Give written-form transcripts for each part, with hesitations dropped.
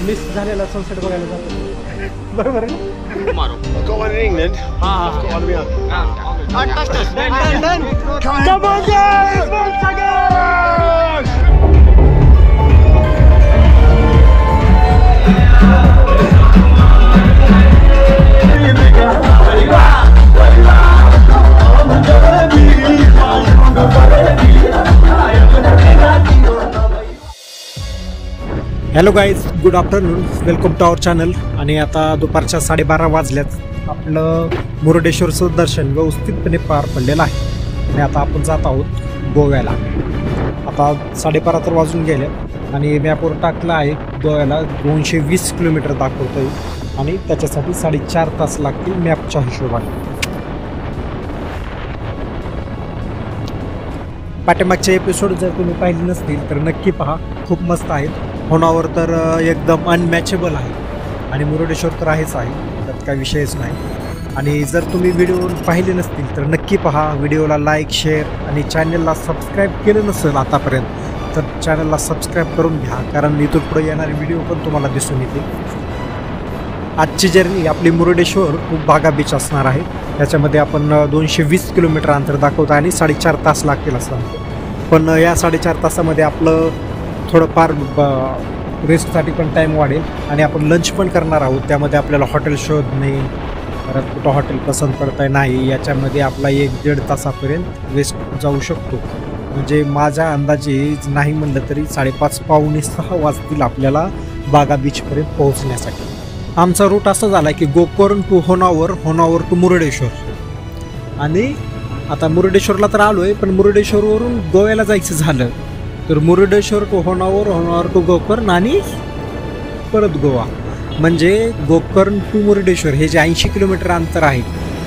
Miss झालेला sunset बघायला जातो बरोबर आहे ना? I've got one in England. I've got one in the other. Come on guys, once again! Hello guys, good afternoon, welcome to our channel. आणि आता दुपारच्या 12:30 वाजल्यात. आपलं मुरुडेश्वरचं दर्शन व्यवस्थितपणे पार पडलेलं आहे आणि आता आपण जात आहोत गोव्याला. आता 12:30 तर वाजून गेले आणि मॅपवर टाकलं आहे गोव्याला 220 किलोमीटर दाखवतोय आणि त्याच्यासाठी 4.5 तास लागतील मॅपच्या हिशोबाने. पाठीमागचे एपिसोड जर तुम्ही पाहिले नसतील तर नक्की पहा, खूप मस्त आहेत. होणावर तर एकदम अनमॅचेबल आहे आणि मुरुडेश्वर तर आहेच आहे, त्यात काही विषयच नाही. आणि जर तुम्ही व्हिडिओ पाहिले नसतील तर नक्की पहा, व्हिडिओला लाईक, शेअर आणि चॅनलला सबस्क्राईब केलं नसेल आतापर्यंत तर चॅनलला सबस्क्राईब करून घ्या, कारण इथून पुढे येणारे व्हिडिओ पण तुम्हाला दिसून येतील. आजची जर्नी आपली मुरुडेश्वर टू बागा बीच असणार आहे. त्याच्यामध्ये आपण 220 किलोमीटर अंतर दाखवतो आणि 4.5 तास लागतील असं. पण या 4.5 तासामध्ये आपलं थोडंफार रेस्टसाठी पण टाईम वाढेल आणि आपण लंच पण करणार आहोत. त्यामध्ये आपल्याला हॉटेल शोधणे, परत कुठं हॉटेल पसंत करता नाही, याच्यामध्ये आपला 1-1.5 तासापर्यंत वेस्ट जाऊ शकतो. म्हणजे माझ्या अंदाजे नाही म्हणलं तरी 5:30-5:45 वाजतील आपल्याला बागा बीचपर्यंत पोहोचण्यासाठी. आमचा रूट असा झाला की गोकर्ण टू होणावर, होणावर टू मुरुडेश्वर. आणि आता मुरुडेश्वरला तर आलो आहे, पण मुरुडेश्वरवरून गोव्याला जायचं झालं तर मुरुडेश्वर टू होणावर, होणावर टू गोकर्ण आणि परत गोवा. म्हणजे गोकर्ण टू मुरुडेश्वर हे जे 80 किलोमीटर अंतर आहे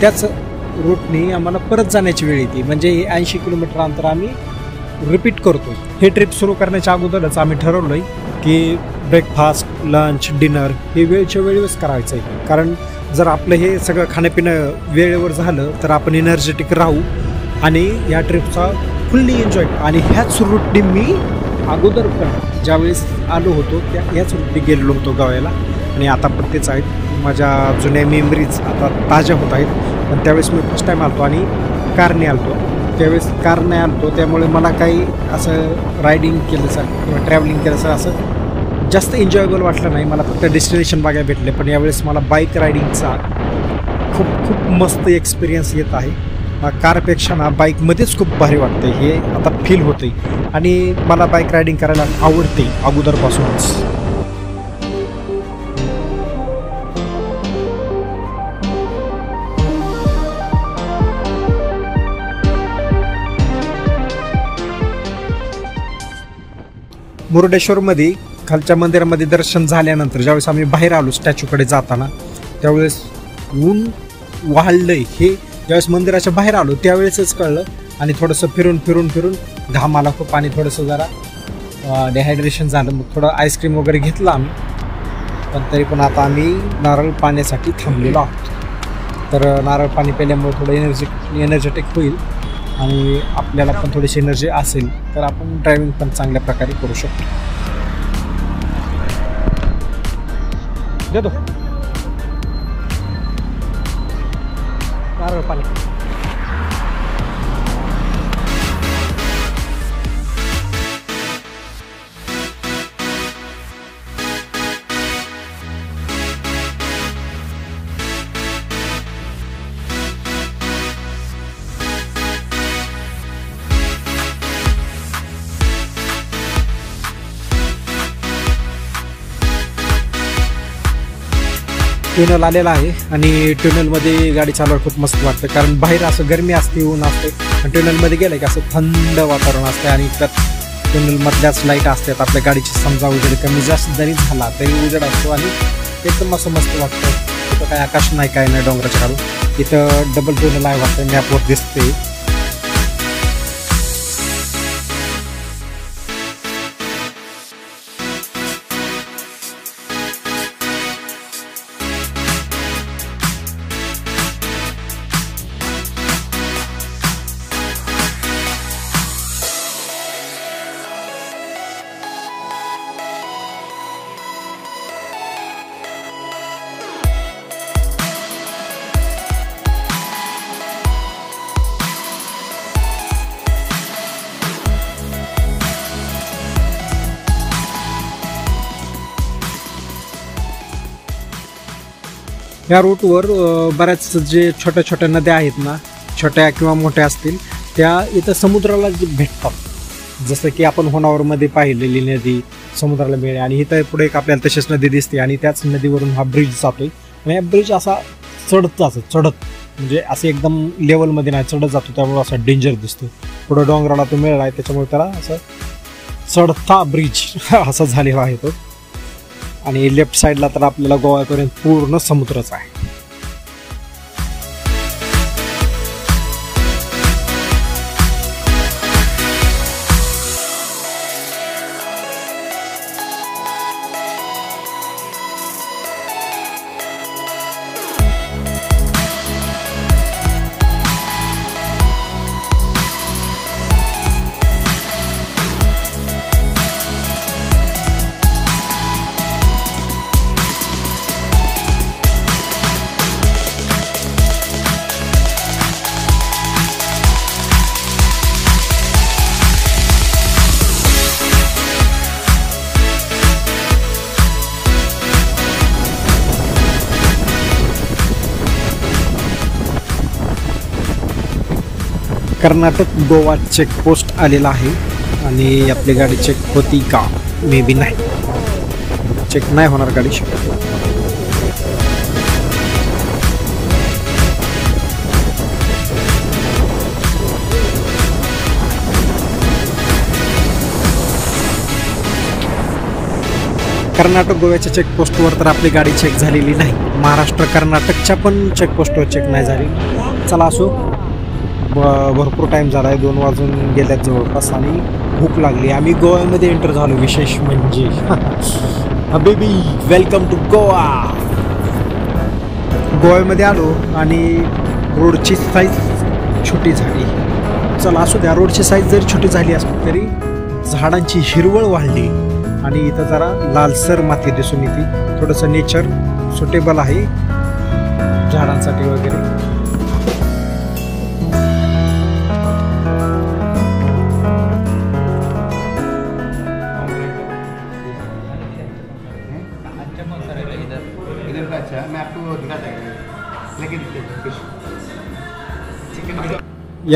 त्याच रूटने आम्हाला परत जाण्याची वेळ येते. म्हणजे हे 80 किलोमीटर अंतर आम्ही रिपीट करतो. हे ट्रिप सुरू करण्याच्या अगोदरच आम्ही ठरवलं आहे की ब्रेकफास्ट, लंच, डिनर हे वेळच्या वेळेवरच करायचं आहे. कारण जर आपलं हे सगळं खाणंपिणं वेळेवर झालं तर आपण एनर्जेटिक राहू आणि या ट्रिपचा फुल्ली एन्जॉय. आणि ह्याच रूटने मी अगोदर पण ज्यावेळेस आलो होतो ह्याच रूटने गेलेलो होतो गोव्याला आणि आता पण तेच आहेत. माझ्या जुन्या मेमरीज आता ताज्या होत आहेत. पण त्यावेळेस मी फर्स्ट टाईम आलो आणि कारने आलो. त्यावेळेस कारने आलो त्यामुळे मला काही असं रायडिंग केल्यासारखं किंवा ट्रॅव्हलिंग केल्यासारखं असं जास्त एन्जॉयबल वाटलं नाही. मला फक्त डेस्टिनेशन बघायला भेटले. पण यावेळेस मला बाईक रायडिंगचा खूप मस्त एक्सपिरियन्स येत आहे. कारपेक्षा ना बाईकमध्येच खूप भारी वाटते, हे आता फील होते आणि मला बाईक रायडिंग करायला आवडते अगोदरपासूनच. मुरुडेश्वरमध्ये खालच्या मंदिरामध्ये दर्शन झाल्यानंतर ज्यावेळेस आम्ही बाहेर आलो स्टॅच्यूकडे जाताना त्यावेळेस ऊन वाढलंय हे ज्यावेळेस मंदिराच्या बाहेर आलो त्यावेळेसच कळलं. आणि थोडंसं फिरून घाम आला खूप आणि थोडंसं जरा डिहायड्रेशन झालं. मग थोडं आईस्क्रीम वगैरे घेतलं आम्ही, पण तरी पण आता आम्ही नारळ पाण्यासाठी थांबलेलो आहोत. तर नारळ पाणी प्यायल्यामुळे थोडं एनर्जेटिक होईल आणि आपल्याला पण थोडीशी एनर्जी असेल तर आपण ड्रायव्हिंग पण चांगल्या प्रकारे करू शकतो. देतो नारळ पाणी. ट्युनल आलेला आहे आणि ट्युनलमध्ये गाडी चालवायला खूप मस्त वाटतं. कारण बाहेर असं गरमी असते, ऊन असते आणि ट्युनलमध्ये गेलं की असं थंड वातावरण असते आणि त्यात ट्युनलमधल्याच लाईट असतात. आपल्या गाडीची समजा वगैरे कमी जास्त जरी झाला तरी उजेड असतो आणि एकदम असं मस्त वाटतं. तिथं काय आकाश नाही, काय नाही डोंगराच्या खालून. इथं डबल ट्युनल आहे वाटतं, मॅपवर दिसते. या रूटवर बऱ्याच जे छोट्या छोट्या नद्या आहेत ना, छोट्या किंवा मोठ्या असतील, त्या इथं समुद्राला भेटतात. जसं की आपण होनावरमध्ये पाहिलेली नदी समुद्राला मिळेल आणि इथं पुढे एक आपल्याला तशीच नदी दिसते आणि त्याच नदीवरून हा ब्रिज जातोय आणि हा ब्रिज असा चढत म्हणजे असं एकदम लेवलमध्ये नाही, चढत जातो, त्यामुळे असा डेंजर दिसतो. पुढं डोंगराला तो मिळाला आहे, त्याच्यामुळे त्याला असं चढता ब्रिज असा झालेला आहे तो. आणि लेफ्ट साईडला तर आपल्याला गोव्यापर्यंत पूर्ण समुद्रच आहे. कर्नाटक गोवा चेकपोस्ट आलेला आहे आणि आपली गाडी चेक होती का? मे बी नाही, चेक नाही होणार गाडी. कर्नाटक गोव्याच्या चेकपोस्टवर तर आपली गाडी चेक झालेली नाही. महाराष्ट्र कर्नाटकच्या पण चेकपोस्टवर चेक नाही झाली. चला असो, भरपूर टाईम झाला आहे, 2 वाजून गेल्यात जवळपास आणि भूक लागली. आम्ही गोव्यामध्ये एंटर झालो. विशेष म्हणजे बेबी वेलकम टू गोवा. गोव्यामध्ये आलो आणि रोडची साईज छोटी झाली. चला असू द्या, रोडची साईज जरी छोटी झाली असली तरी झाडांची हिरवळ वाढली आणि इथं जरा लालसर माती दिसून येते. थोडंसं नेचर सुटेबल आहे झाडांसाठी वगैरे.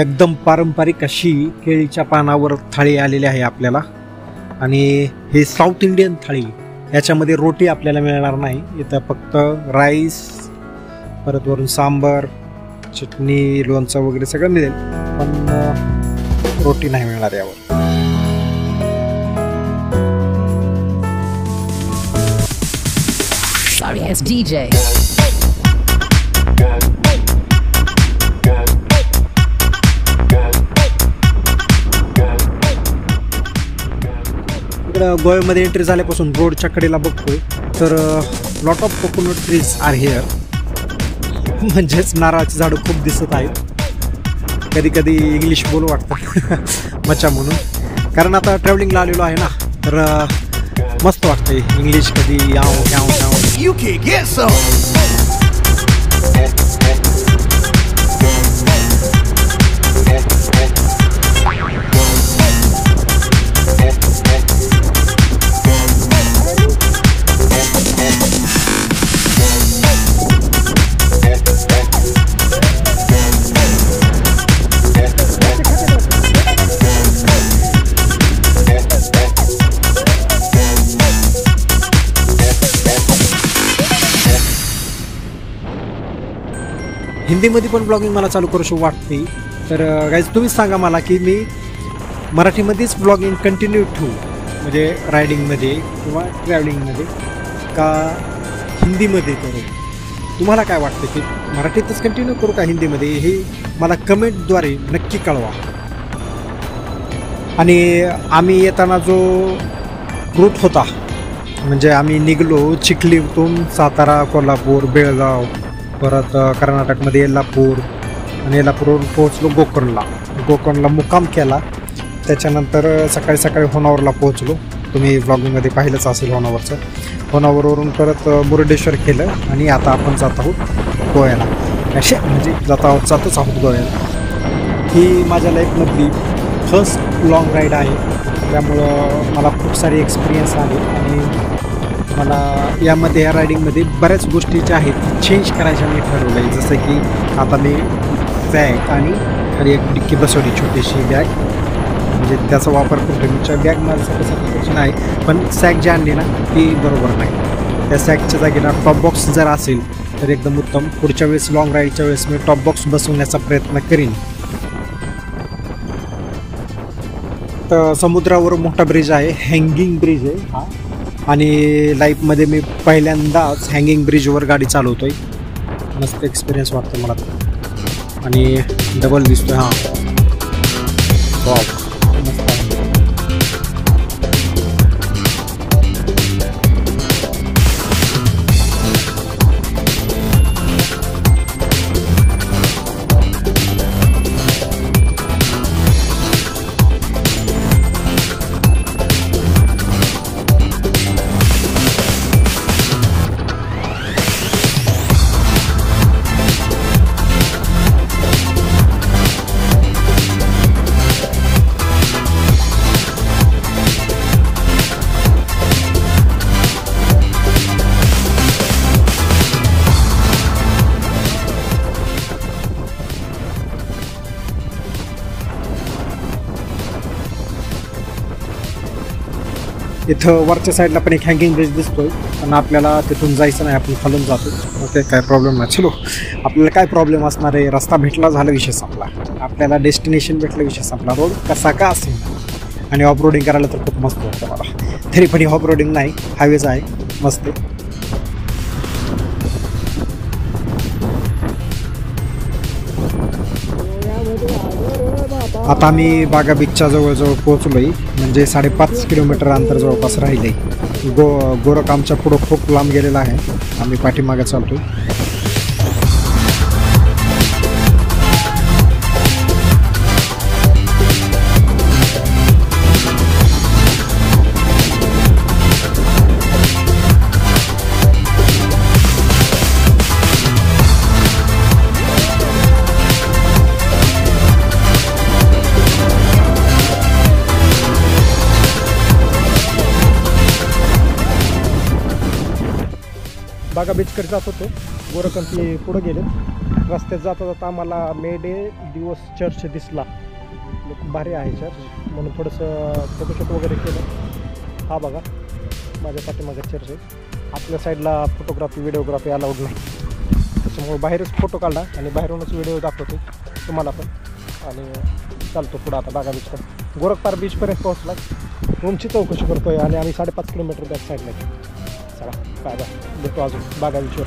एकदम पारंपरिक अशी केळीच्या पानावर थाळी आलेली आहे आपल्याला. आणि हे साऊथ इंडियन थाळी, याच्यामध्ये रोटी आपल्याला मिळणार नाही. इथं फक्त राईस, परत वरून सांबर, चटणी, लोणचं वगैरे सगळं मिळेल, पण रोटी नाही मिळणार यावर. Sorry, it's DJ. इकडं गोव्यामध्ये एंट्री झाल्यापासून रोडच्या कडेला बघतोय तर lot of coconut trees are here. म्हणजेच नारळाची झाडं खूप दिसत आहेत. कधी कधी इंग्लिश बोलू वाटतं मचा म्हणून, कारण आता ट्रॅव्हलिंगला आलेलो आहे ना, तर मस्त वाटतंय इंग्लिश कधी याव याव याव. You can get some. हिंदीमध्ये पण ब्लॉगिंग मला चालू करूशी वाटते. तर गाईज तुम्हीच सांगा मला की मी मराठीमध्येच ब्लॉगिंग कंटिन्यू ठेवू, म्हणजे रायडिंगमध्ये किंवा ट्रॅव्हलिंगमध्ये, का हिंदीमध्ये करू. तुम्हाला काय वाटतं की मराठीतच कंटिन्यू करू का हिंदीमध्ये, हे मला कमेंटद्वारे नक्की कळवा. आणि आम्ही येताना जो रूट होता, म्हणजे आम्ही निघलो चिखलीतून सातारा, कोल्हापूर, बेळगाव, परत कर्नाटकमध्ये येल्लापूर, आणि येल्लापूरवरून पोहोचलो गोकर्णला मुक्काम केला. त्याच्यानंतर सकाळी सकाळी होनावरला पोहोचलो. तुम्ही व्लॉगिंगमध्ये पाहिलंच असेल होनावरचं. होनावरवरून परत मुरुडेश्वर केलं आणि आता आपण जात आहोत गोव्याला. म्हणजे जातच आहोत गोव्याला. ही माझ्या लाईफमधली फर्स्ट लॉंग राईड आहे, त्यामुळं मला खूप सारी एक्सपिरियन्स आले आणि मला यामध्ये या रायडिंगमध्ये बऱ्याच गोष्टी ज्या आहेत चेंज करायच्या मी ठरवलं आहे. जसं की आता मी बॅग आणि खाली एक डिक्की बसवली छोटीशी बॅग, म्हणजे त्याचा वापर करतो. मी बॅग माझ्यासाठी नाही, पण सॅक जी आणली ना ती बरोबर नाही. त्या सॅकच्या जागेला टॉप बॉक्स जर असेल तर एकदम उत्तम. पुढच्या वेळेस लॉंग राईडच्या वेळेस मी टॉप बॉक्स बसवण्याचा प्रयत्न करीन. तर समुद्रावर मोठा ब्रिज आहे, हँगिंग ब्रिज आहे हा. आणि लाईफमध्ये मी पहिल्यांदाच हँगिंग ब्रिजवर गाडी चालवतोय. मस्त एक्सपिरियन्स वाटतो मला. आणि डबल दिसतोय हां. वाव, मस्त आहे. इथं वरच्या साईडला पण एक हँगिंग ब्रिज दिसतोय, पण आपल्याला तिथून जायचं नाही, आपण खालून जातो. ओके, काय प्रॉब्लेम नाही. चलो, आपल्याला काय प्रॉब्लेम असणार आहे, रस्ता भेटला झाला विषय संपला, आपल्याला डेस्टिनेशन भेटलं विषय संपला. रोड कसा का असेल. आणि ऑफ रोडिंग करायला तर खूप मस्त वाटतं मला. तरी पण ऑफ रोडिंग नाही, हायवेज आहे मस्त. आता आम्ही बागा बीचच्या जवळजवळ पोहोचलो आहे, म्हणजे 5.5 किलोमीटर अंतर जवळपास राहिले आहे. गोरख आमच्या पुढं खूप लांब गेलेला आहे, आम्ही पाठीमागे चालतो. बागा बीचकडे जात होतो, गोरखंती पुढं गेले. रस्त्यात जाता जाता आम्हाला मेडे दिवस चर्च दिसला. खूप भारी आहे चर्च, म्हणून थोडंसं फोटोशूट वगैरे केलं. हा बघा माझ्या पाठीमागे चर्च आहे. आपल्या साईडला फोटोग्राफी व्हिडिओग्राफी अलाउड नाही, त्याच्यामुळे बाहेरच फोटो काढला आणि बाहेरूनच व्हिडिओ दाखवतो तुम्हाला पण. आणि चालतो पुढं आता बागा बीचकडे. गोरखपार बीचपर्यंत पोहोचला, रूमची चौकशी करतोय आणि आम्ही 5.5 किलोमीटर बॅक साईडला. चला काय भेटतो अजून बागा बीचवर.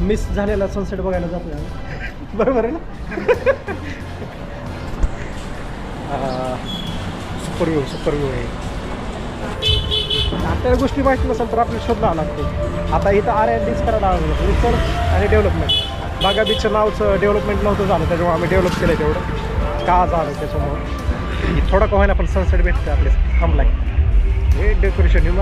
मिस झालेला सनसेट बघायला जातो आम्ही, बरोबर आहे ना. सुपर व्ह्यू आहे. आपल्याला गोष्टी माहिती नसेल तर आपल्याला शोध लावा लागते. आता इथं R&Dच करायला लागलं, रिसर्च आणि डेव्हलपमेंट. बागा बीचचं नावचं डेव्हलपमेंट नव्हतं झालं, त्याच्यामुळे आम्ही डेव्हलप केलं. तेवढं का झालं त्याच्यामुळं थोडं का होईना पण सनसेट भेटतं आपल्या थांबलाय. हे डेकोरेशन